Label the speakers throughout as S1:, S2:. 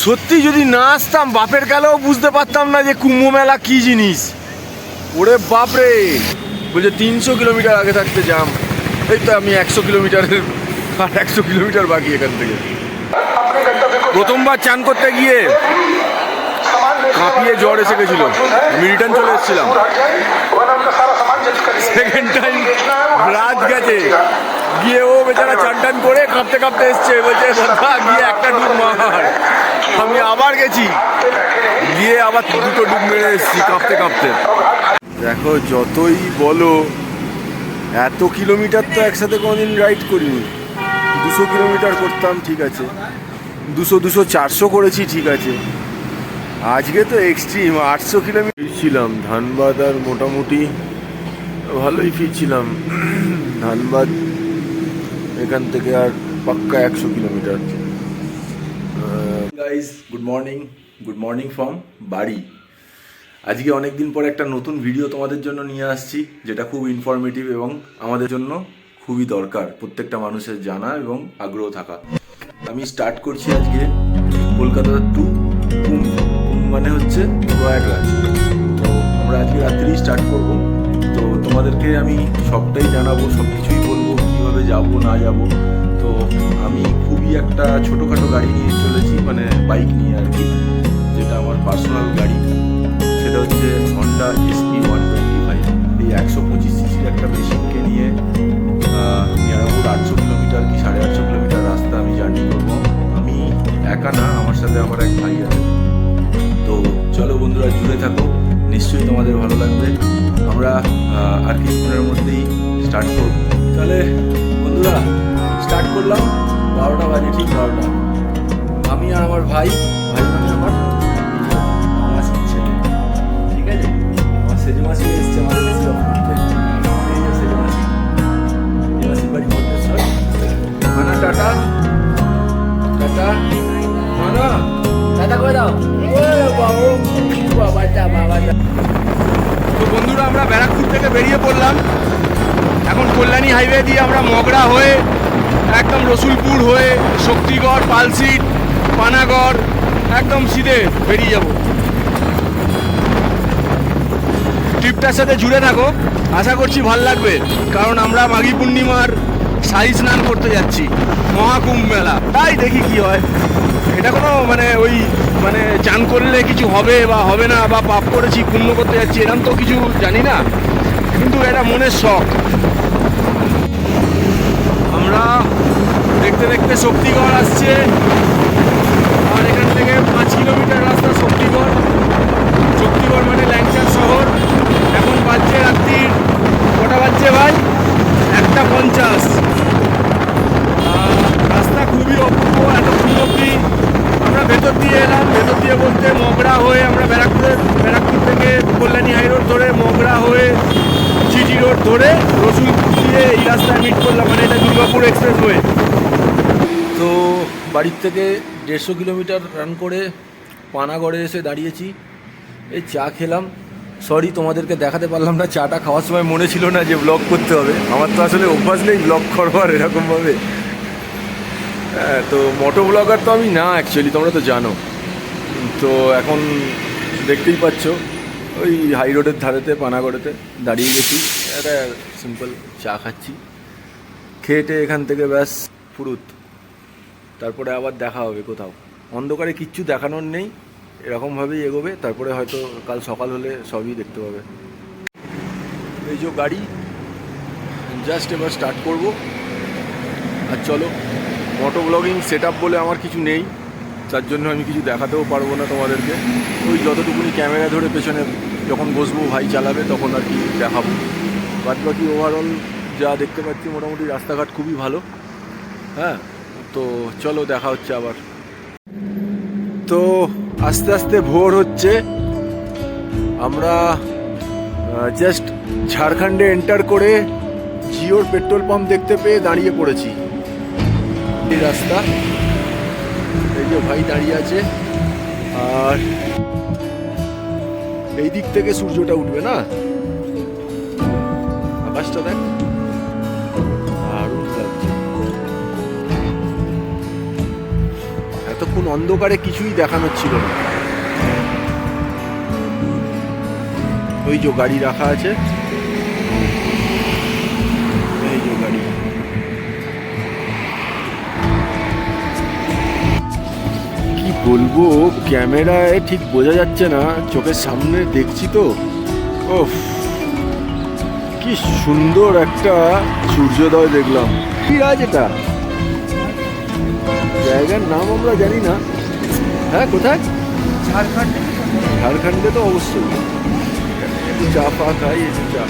S1: সত্যি যদি না আসতাম বাপের কালেও বুঝতে পারতাম না যে কুম্ভ মেলা কি জিনিস। ওরে বাপরে, বলছে 300 কিলোমিটার আগে থাকতে জাম। এই তো আমি 100 কিলোমিটারের আর 100 কিলোমিটার বাকি এখান থেকে। প্রথমবার চান করতে গিয়ে কাঁপিয়ে জ্বর এসে গেছিল, আমি রিটার্ন চলে এসেছিলাম। সেকেন্ড টাইম রাত গেছে, গিয়ে ও বেচারা চান টান করে কাঁপতে কাঁপতে এসছে, বলছে দাদা গিয়ে একটা ডুব মার। আমি আবার গেছি, গিয়ে আবার দুটো ডুব মেরে এসেছি কাঁপতে কাঁপতে। দেখো যতই বলো, এত কিলোমিটার তো একসাথে কোনোদিন রাইড করিনি। 200 কিলোমিটার করতাম ঠিক আছে, 200 400 করেছি ঠিক আছে, আজকে তো এক্সট্রিম 800 কিলোমিটার ছিলাম ধানবাদ। আর মোটামুটি ভালোই ফিরছিলাম ধানবাদ এখান থেকে, আর পাক্কা 100 kilometre. Guys good morning from বাড়ি। আজকে অনেক দিন পর একটা নতুন ভিডিও তোমাদের জন্য নিয়ে আসছি, যেটা খুব ইনফরমেটিভ এবং আমাদের জন্য খুবই দরকার, প্রত্যেকটা মানুষের জানা এবং আগ্রহ থাকা। আমি স্টার্ট করছি আজকে কলকাতা টু কুম্ভ। কুম্ভ মানে হচ্ছে প্রয়াগরাজ। তো আমরা আজকে রাত্রেই স্টার্ট করব। তো তোমাদেরকে আমি সবটাই জানাবো, সব কিছুই বলবো, কীভাবে যাব না যাব। তো আমি খুবই একটা ছোটোখাটো গাড়ি নিয়ে চলেছি, মানে বাইক নিয়ে আর কি, যেটা আমার পার্সোনাল গাড়ি। সেটা হচ্ছে হন্ডা SP 125। এই 125 সিসির একটা মেশিনকে নিয়ে নিয়ারাউন্ড 800 কিলোমিটার কি 850 কিলোমিটার রাস্তা আমি জার্নি করবো। আমি একা না, আমার সাথে আমার এক ভাই আছে। তো চলো বন্ধুরা, জুড়ে থাকো, নিশ্চয়ই তোমাদের ভালো লাগবে। আমরা আর কিছুক্ষণের মধ্যেই স্টার্ট করব। তাহলে বন্ধুরা স্টার্ট করলাম। 12টা বাজে, ঠিক 12টা। আমি আর আমার ভাই মানে আমার মাসির ছেলে, ঠিক আছে। আমার সেজে মাসি এসছে আমাদের বেশি করতে। এই যে সেজে মাসি, এই মাসির বাড়ি মন্তেশ্বর। মানা টাটা টাটা, মানা টাটা করে দাও। তো বন্ধুরা আমরা ব্যারাকপুর থেকে বেরিয়ে পড়লাম। এখন কল্যাণী হাইওয়ে দিয়ে আমরা মগরা হয়ে একদম রসুলপুর হয়ে শক্তিগড়, পালসিট, পানাগড় একদম সিধে বেরিয়ে যাব। ট্রিপটার সাথে জুড়ে থাকো, আশা করছি ভালো লাগবে। কারণ আমরা মাঘী পূর্ণিমার শাহী স্নান করতে যাচ্ছি, মহাকুম্ভ মেলা। তাই দেখি কি হয়। এটা কোনো মানে চান করলে কিছু হবে বা হবে না, বা পাপ করেছি পুণ্য করতে যাচ্ছি এরকম তো কিছু জানি না, কিন্তু এটা মনের শখ। আমরা দেখতে দেখতে শক্তিগড় আসছে, আর এখান থেকে 5 কিলোমিটার রাস্তা শক্তিগড়। শক্তিগড় মানে ল্যাংচার শহর। এখন বাজছে রাত্রির কটা বাজছে ভাই? 1:50। রাস্তা খুবই অপূর্ব। এতক্ষণ অবধি আমরা ভেতর দিয়ে এলাম, ভেতর দিয়ে বলতে মগরা হয়ে আমরা ব্যারাকপুর থেকে কল্যাণী হাই রোড ধরে মগরা হয়ে জিটি রোড ধরে রসুলপুর দিয়ে এই রাস্তায় মিট করলাম, মানে এটা দুর্গাপুর এক্সপ্রেসওয়ে। তো বাড়ির থেকে 150 কিলোমিটার রান করে পানাগড়ে এসে দাঁড়িয়েছি। এই চা খেলাম। সরি তোমাদেরকে দেখাতে পারলাম না, চাটা খাওয়ার সময় মনে ছিল না যে ব্লগ করতে হবে। আমার তো আসলে অভ্যাস নেই ব্লগ করবার এরকমভাবে। হ্যাঁ, তো মোটো ব্লগার তো আমি না অ্যাকচুয়ালি, তোমরা তো জানো। তো এখন দেখতেই পাচ্ছ ওই হাই রোডের ধারেতে পানাগড়েতে দাঁড়িয়ে গেছি, একটা সিম্পল চা খাচ্ছি। খেয়েটে এখান থেকে ব্যাস ফুরুত। তারপরে আবার দেখা হবে কোথাও। অন্ধকারে কিচ্ছু দেখানোর নেই, এরকমভাবেই এগোবে। তারপরে হয়তো কাল সকাল হলে সবই দেখতে পাবে। এই যে গাড়ি জাস্ট এবার স্টার্ট করব। আর চলো, মোটো ব্লগিং সেট আপ বলে আমার কিছু নেই, তার জন্য আমি কিছু দেখাতেও পারবো না তোমাদেরকে। ওই যতটুকুনি ক্যামেরা ধরে পেছনে যখন বসবো ভাই চালাবে তখন আর কি দেখাবো। বাদ বাকি ওভারঅল যা দেখতে পাচ্ছি মোটামুটি রাস্তাঘাট খুবই ভালো। হ্যাঁ, তো চলো দেখা হচ্ছে আবার। তো আস্তে আস্তে ভোর হচ্ছে। আমরা জাস্ট ঝাড়খণ্ডে এন্টার করে জিওর পেট্রোল পাম্প দেখতে পেয়ে দাঁড়িয়ে পড়েছি। এই রাস্তা, এই যে ভাই দাঁড়িয়ে আছে, আর এই দিক থেকে সূর্যটা উঠবে না, আকাশটা দেখ দারুণ লাগছে। এত তখন অন্ধকারে কিছুই দেখানোর ছিল না। ওই যে গাড়ি রাখা আছে, এই যে গাড়ি। কি বলবো, ক্যামেরায় ঠিক বোঝা যাচ্ছে না, চোখের সামনে দেখছি তো। ওফ, কি সুন্দর একটা সূর্যোদয় দেখলাম। কি রাজ এটা? জায়গার নাম আমরা জানি না। হ্যাঁ, কোথায়? ঝাড়খণ্ডে তো অবশ্যই। একটু চা ফা খাই, একটু চা।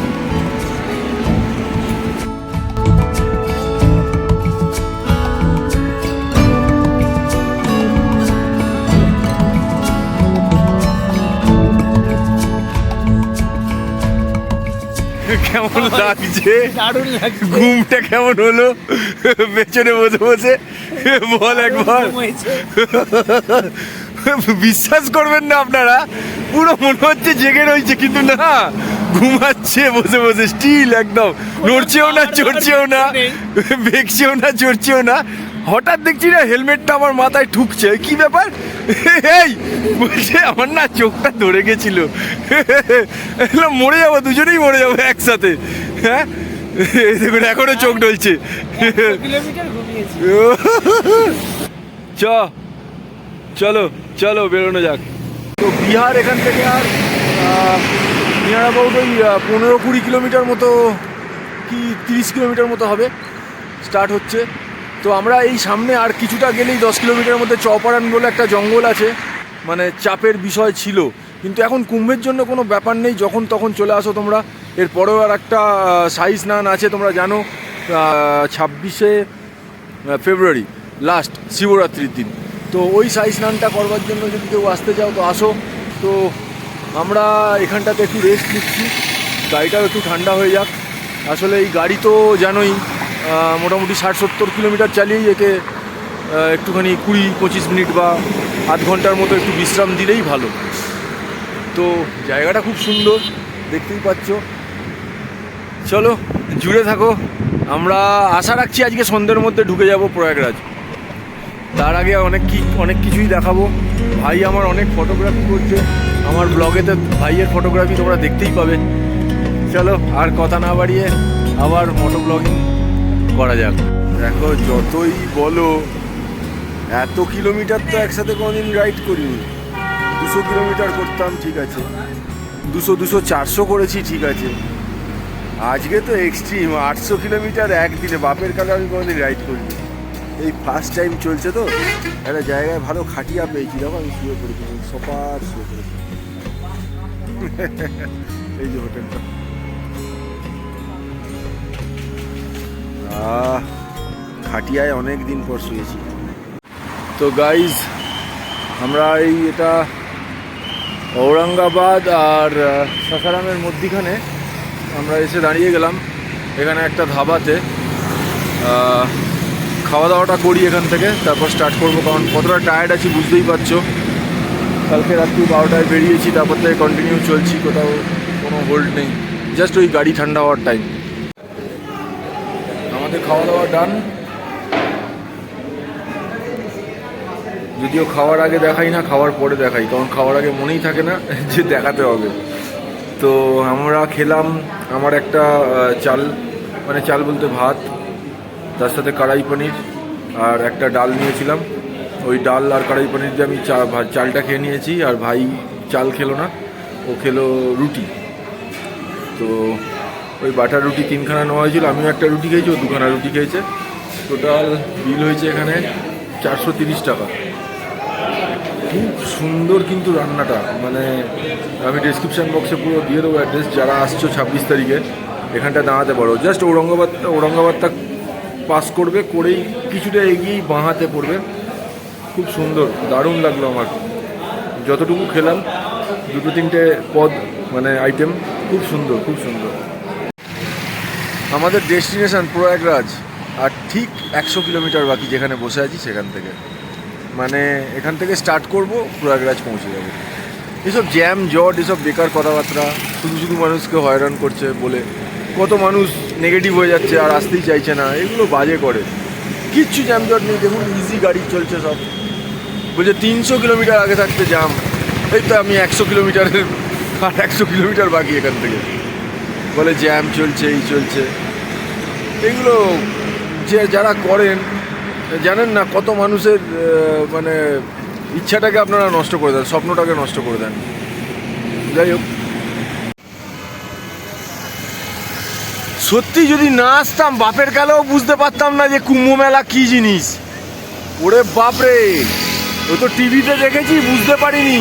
S1: কেমন লাগছে?
S2: দারুণ লাগছে।
S1: ঘুমটা কেমন হলো পেছনে বসে বসে? বল একবার। বিশ্বাস করবেন না আপনারা, পুরো মনে হচ্ছে জেগে রয়েছে, কিন্তু না, ঘুমাচ্ছে বসে বসে স্টিল একদম। নড়ছেও না, চড়ছেও না, বেঁকছেও না, চড়ছেও না। হঠাৎ দেখছি না হেলমেটটা আমার মাথায় ঠুকছে। কি ব্যাপার? এই বলছে, আমার না চোখটা ধরে গেছিল, মরে যাবো, দুজনেই মরে যাবো একসাথে। হ্যাঁ, দেখুন এখনো চোখ ডলছে। চলো চলো বেরোনো যাক। তো বিহার এখান থেকে আর নিয়ার অ্যাবাউট ওই 15-20 কিলোমিটার মতো, কি 30 কিলোমিটার মতো হবে, স্টার্ট হচ্ছে। তো আমরা এই সামনে আর কিছুটা গেলেই 10 কিলোমিটার মধ্যে চৌপাড়ান বলে একটা জঙ্গল আছে। মানে চাপের বিষয় ছিল, কিন্তু এখন কুম্ভের জন্য কোনো ব্যাপার নেই, যখন তখন চলে আসো তোমরা। এরপরেও আর একটা সাই স্নান আছে, তোমরা জানো, 26শে ফেব্রুয়ারি লাস্ট শিবরাত্রির দিন। তো ওই সাই স্নানটা করবার জন্য যদি কেউ আসতে চাও তো আসো। তো আমরা এখানটাতে একটু রেস্ট নিচ্ছি, গাড়িটাও একটু ঠান্ডা হয়ে যাক। আসলে এই গাড়ি তো জানোই, মোটামুটি 60-70 কিলোমিটার চালিয়েই একে একটুখানি 20-25 মিনিট বা আধ ঘন্টার মতো একটু বিশ্রাম দিলেই ভালো। তো জায়গাটা খুব সুন্দর, দেখতেই পাচ্ছ। চলো জুড়ে থাকো, আমরা আশা রাখছি আজকে সন্ধ্যের মধ্যে ঢুকে যাব প্রয়াগরাজ। তার আগে অনেক কিছুই দেখাবো। ভাই আমার অনেক ফটোগ্রাফি করছে, আমার ব্লগেতে ভাইয়ের ফটোগ্রাফি তোমরা দেখতেই পাবে। চলো আর কথা না বাড়িয়ে আবার মোটো ব্লগিং করা যাক। দেখো, যতই বলো, এত কিলোমিটার তো একসাথে কোনোদিন রাইড করিনি। 200 কিলোমিটার করতাম, ঠিক আছে, 200-400 করেছি, ঠিক আছে। আজকে তো এক্সট্রিম 800 কিলোমিটার একদিনে। বাপের কালে আমি কোনোদিন রাইড করিনি, এই ফার্স্ট টাইম চলছে। তো একটা জায়গায় ভালো খাটিয়া পেয়েছি, দেখো আমি শুয়ে পড়েছি, সোফার শুয়ে পড়েছি। এই যে হোটেলটা, খাটিয়ায় অনেক দিন পর শুয়েছি। তো গাইজ, আমরা এটা ঔরঙ্গাবাদ আর সাসারামের মধ্যিখানে আমরা এসে দাঁড়িয়ে গেলাম। এখানে একটা ধাবাতে খাওয়া দাওয়াটা করি এখান থেকে, তারপর স্টার্ট করবো। কারণ কতটা টায়ার্ড আছি বুঝতেই পারছো। কালকে রাত্রি 12টায় বেরিয়েছি, তারপর থেকে কন্টিনিউ চলছি, কোথাও কোনো হোল্ড নেই, জাস্ট ওই গাড়ি ঠান্ডা হওয়ার টাইম। আমাদের খাওয়া দাওয়া ডান, যদিও খাওয়ার আগে দেখাই না, খাওয়ার পরে দেখাই, কারণ খাওয়ার আগে মনেই থাকে না যে দেখাতে হবে। তো আমরা খেলাম, আমার একটা চাল বলতে ভাত, তার সাথে কড়াই পনির আর একটা ডাল নিয়েছিলাম। ওই ডাল আর কড়াই পনির দিয়ে আমি চালটা খেয়ে নিয়েছি, আর ভাই চাল খেলো না, ও খেলো রুটি। তো ওই বাটার রুটি 3খানা নেওয়া হয়েছিল, আমিও একটা রুটি খেয়েছি, ও 2খানা রুটি খেয়েছে। টোটাল বিল হয়েছে এখানে 430 টাকা। খুব সুন্দর কিন্তু রান্নাটা, মানে আমি ডিসক্রিপশান বক্সে পুরো দিয়ে দেবো অ্যাড্রেস। যারা আসছো 26 তারিখে এখানটা দাঁড়াতে পারো, জাস্ট ঔরঙ্গাবাদটা পাস করবে, করেই কিছুটা এগিয়েই বাঁ হাতে পড়বে। খুব সুন্দর, দারুণ লাগলো আমার। যতটুকু খেলাম, 2-3টে পদ, মানে আইটেম, খুব সুন্দর, খুব সুন্দর। আমাদের ডেস্টিনেশন প্রয়াগরাজ, আর ঠিক 100 কিলোমিটার বাকি যেখানে বসে আছি সেখান থেকে। মানে এখান থেকে স্টার্ট করব, প্রয়াগরাজ পৌঁছে যাব। এসব জ্যাম জট, এসব বেকার কথাবার্তা, শুধু মানুষকে হয়রান করছে বলে কত মানুষ নেগেটিভ হয়ে যাচ্ছে আর আসতেই চাইছে না, এগুলো বাজে করে। কিচ্ছু জ্যাম জট নেই, দেখুন ইজি গাড়ি চলছে সব। বলছে 300 কিলোমিটার আগে থাকতে জ্যাম। এই তো আমি 100 কিলোমিটারের আর 100 কিলোমিটার বাকি এখান থেকে, বলে জ্যাম চলছে, এই চলছে। এগুলো যে যারা করেন জানেন না কত মানুষের মানে ইচ্ছাটাকে আপনারা নষ্ট করে দেন, স্বপ্নটাকে নষ্ট করে দেন। যাই হোক, সত্যি যদি না আসতাম বাপের কালেও বুঝতে পারতাম না যে কুম্ভ মেলা কি জিনিস। ওরে বাপরে, ও তো টিভিতে দেখেছি, বুঝতে পারিনি।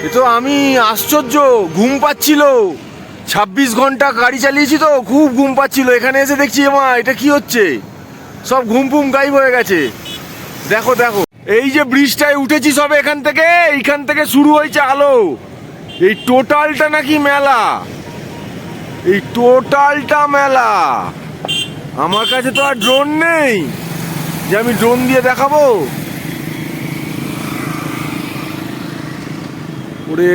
S1: এ তো আমি আশ্চর্য, ঘুম পাচ্ছিল, 26 ঘন্টা গাড়ি চালিয়েছি তো, খুব ঘুম পাচ্ছিল। এখানে এসে দেখছি মা এটা কি হচ্ছে, সব ঘুম ফুম গায়েব হয়ে গেছে। দেখো দেখো, এই যে ব্রিজটায় উঠেছি সবে, এইখান থেকে শুরু হয়েছে আলো। এই টোটালটা নাকি মেলা, এই টোটালটা মেলা। আমার কাছে তো আর ড্রোন নেই যে আমি ড্রোন দিয়ে দেখাবো। ওরে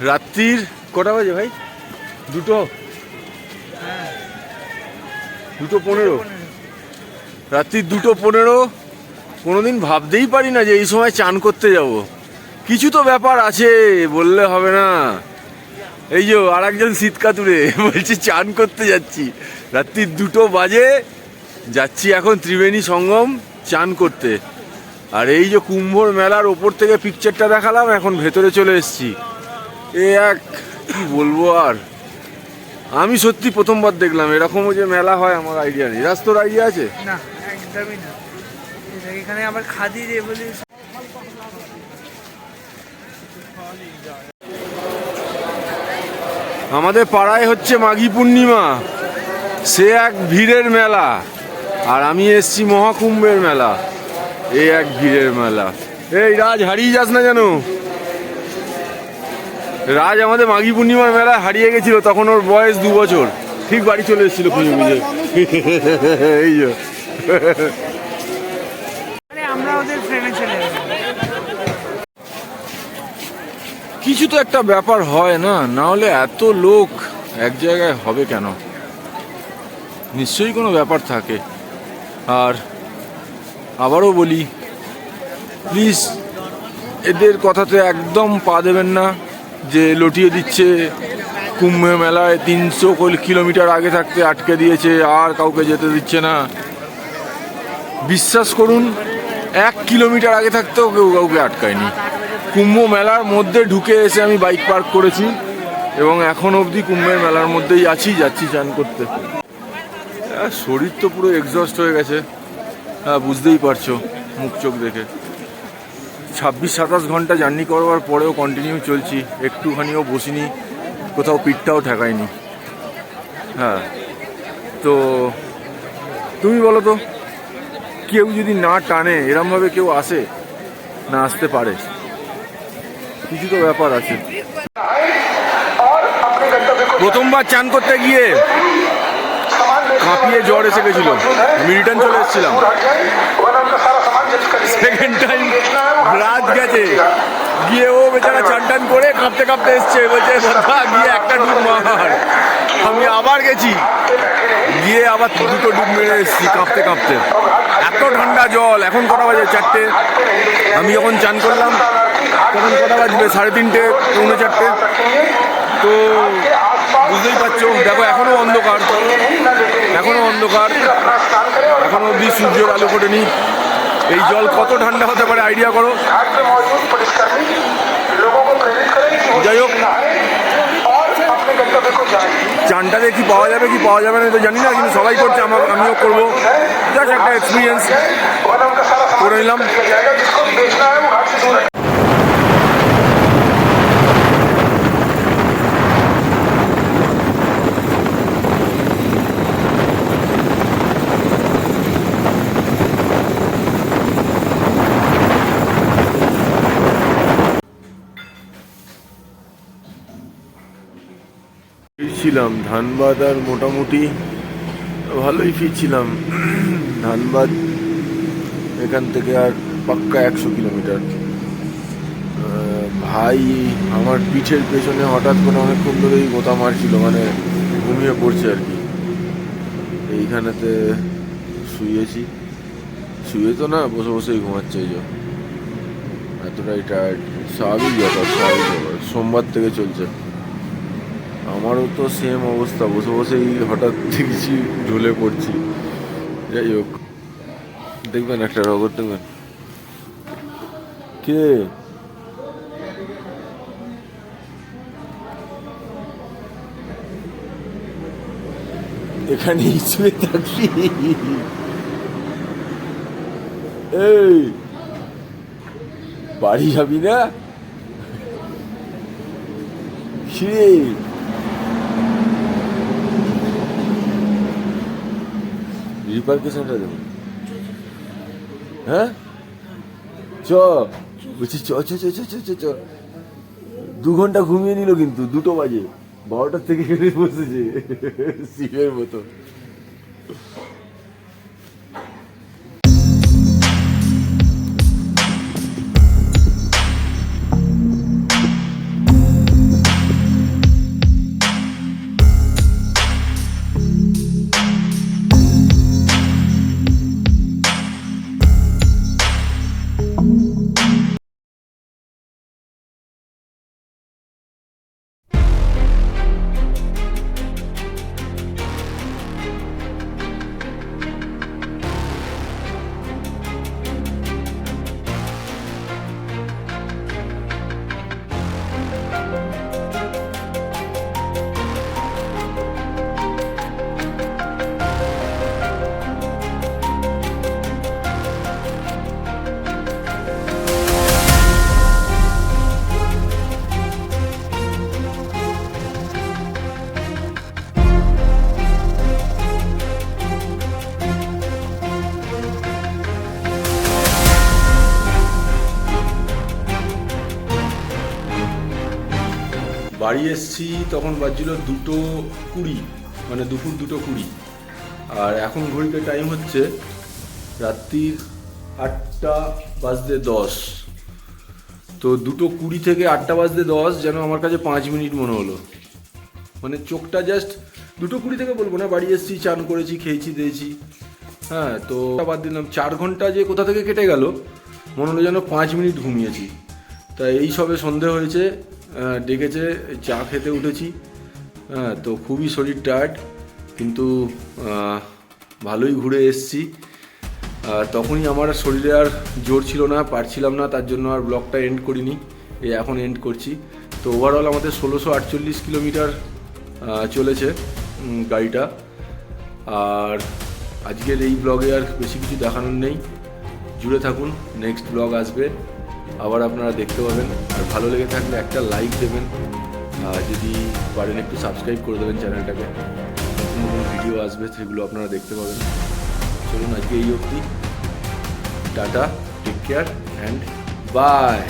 S1: রাত্রির কটা বাজে ভাই? 2:15। রাত্রির 2:15। কোনোদিন ভাবতেই পারি না যে এই সময় চান করতে যাব। কিছু তো ব্যাপার আছে, বললে হবে না। এই যে আর একজন শীতকাতুরে বলছি চান করতে যাচ্ছি, রাত্রির 2 বাজে, যাচ্ছি এখন ত্রিবেণী সঙ্গম চান করতে। আর এই যে কুম্ভর মেলার ওপর থেকে পিকচারটা দেখালাম, এখন ভেতরে চলে এসেছি। কি বলবো আর, আমি সত্যি প্রথমবার দেখলাম এরকমও যে মেলা হয়, আমার আইডিয়া নেই। রাস্তোর আইডিয়া আছে
S2: না, একদমই না। এখানে আবার খাদি রেভলিউশন।
S1: আমাদের পাড়ায় হচ্ছে মাঘী পূর্ণিমা, সে এক ভিড়ের মেলা। আর আমি এসছি মহাকুম্ভের মেলা, এই এক ভিড়ের মেলা। এই রাজ, হারিয়ে যাস না যেন। রাজ আমাদের মাঘী পূর্ণিমার মেলায় হারিয়ে গেছিল, তখন ওর বয়স 2 বছর। ঠিক বাড়ি চলে এসেছিল খুঁজে খুঁজে। এই যে
S2: আমরা ওদের ফ্রেমে চলে গেছি।
S1: কিছু তো একটা ব্যাপার হয় না, না হলে এত লোক এক জায়গায় হবে কেন? নিশ্চয়ই কোনো ব্যাপার থাকে। আর আবারও বলি, প্লিজ এদের কথাতে একদম পা দেবেন না যে লটিয়ে দিচ্ছে কুম্ভ মেলায় 300 কিলোমিটার আগে থাকতে আটকে দিয়েছে, আর কাউকে যেতে দিচ্ছে না। বিশ্বাস করুন, 1 কিলোমিটার আগে থাকতেও কেউ কাউকে আটকায়নি। কুম্ভ মেলার মধ্যে ঢুকে এসে আমি বাইক পার্ক করেছি এবং এখন অবধি কুম্ভের মেলার মধ্যেই আছি, যাচ্ছি চান করতে। শরীর তো পুরো এক্সস্ট হয়ে গেছে, বুঝতেই পারছো মুখ চোখ দেখে। 26-27 ঘন্টা জার্নি করবার পরেও কন্টিনিউ চলছি, একটুখানিও বসিনি, কোথাও পিঠটাও ঠেকায়নি। হ্যাঁ, তো তুমি বলো তো, কেউ যদি না টানে, এরমভাবে কেউ আসে না, আসতে পারে? কিছু তো ব্যাপার আছে। প্রথমবার চান করতে গিয়ে কাঁপিয়ে জ্বর এসে গেছিল, আমি রিটার্ন চলে এসেছিলাম। সেকেন্ড টাইম রাত গেছে, গিয়ে ও বেচারা চান টান করে কাঁপতে কাঁপতে এসছে, বলছে গিয়ে একটা ডুব মার। আমি আবার গেছি, গিয়ে আবার 2টো ডুব মেরে এসেছি কাঁপতে কাঁপতে। এত ঠান্ডা জল। এখন কটা বাজে? 4টে। আমি যখন চান করলাম তখন কটা বাজবে? 3:30, 4:45। তো বুঝতেই পারছো, দেখো এখনো অন্ধকার, এখনো অবধি সূর্যের আলো ফোটেনি। এই জল কত ঠান্ডা হতে পারে আইডিয়া করো। যাই হোক, চানটা দেখি পাওয়া যাবে কি পাওয়া যাবে না তো জানি না, কিন্তু সবাই করছে, আমিও করবো। জাস্ট একটা এক্সপিরিয়েন্স করে নিলাম। ফিরছিলাম ধানবাদ, আর মোটামুটি ভালোই ফিরছিলাম। ধানবাদ এখান থেকে আর পাক্কা 100 কিলোমিটার। ভাই আমার পিঠের পেছনে হঠাৎ করে অনেকক্ষণ ধরেই গোতা মারছিল, মানে ঘুমিয়ে পড়ছে আর কি। এইখানেতে শুয়েছি,
S3: শুয়ে তো না, বসে বসেই ঘুমাচ্ছে এই যে, এতটাই টায়ার্ড। স্বাভাবিক ব্যাপার, স্বাভাবিক ব্যাপার, সোমবার থেকে চলছে। আমারও তো সেম অবস্থা, বসে বসেই হঠাৎ দেখছি ঢলে পড়ছি। যাই হোক, দেখবেন একটা রগর দেখবেন। কে এখানে শুয়ে থাকবি? এই বাড়ি যাবি না? কিরে রিপার্কেশনটা দেবো? হ্যাঁ চ, বলছি চ চ চ চ চ চ চ। 2 ঘন্টা ঘুমিয়ে নিল কিন্তু 2টো বাজে, 12টার থেকে এখানে বসেছে শিবের মতো। বাড়ি এসছি তখন বাজছিল 2:20, মানে দুপুর 2:20। আর এখন ঘড়িতে টাইম হচ্ছে রাত্রির 8:10। তো 2:20 থেকে 8:10 যেন আমার কাছে 5 মিনিট মনে হলো। মানে চোখটা জাস্ট 2:20 থেকে বলবো না, বাড়ি এসছি, চান করেছি, খেয়েছি দিয়েছি, হ্যাঁ, তো বাদ দিলাম 4 ঘন্টা যে কোথা থেকে কেটে গেল মনে হলো যেন 5 মিনিট ঘুমিয়েছি। তা এই সবে সন্ধে হয়েছে, ডেকেছে, চা খেতে উঠেছি। হ্যাঁ, তো খুবই শরীর টায়ার্ড, কিন্তু ভালোই ঘুরে এসছি। তখনই আমার শরীরে আর জোর ছিল না, পারছিলাম না, তার জন্য আর ব্লগটা এন্ড করিনি, এই এখন এন্ড করছি। তো ওভারঅল আমাদের 1648 কিলোমিটার চলেছে গাড়িটা। আর আজকের এই ব্লগে আর বেশি কিছু দেখানোর নেই, জুড়ে থাকুন, নেক্সট ব্লগ আসবে, আবার আপনারা দেখতে পাবেন। আর ভালো লেগে থাকলে একটা লাইক দেবেন, যদি পারেন একটু সাবস্ক্রাইব করে দেবেন চ্যানেলটাকে, নতুন নতুন ভিডিও আসবে সেগুলো আপনারা দেখতে পাবেন। চলুন আজকে এই অবধি, tata, take care and by.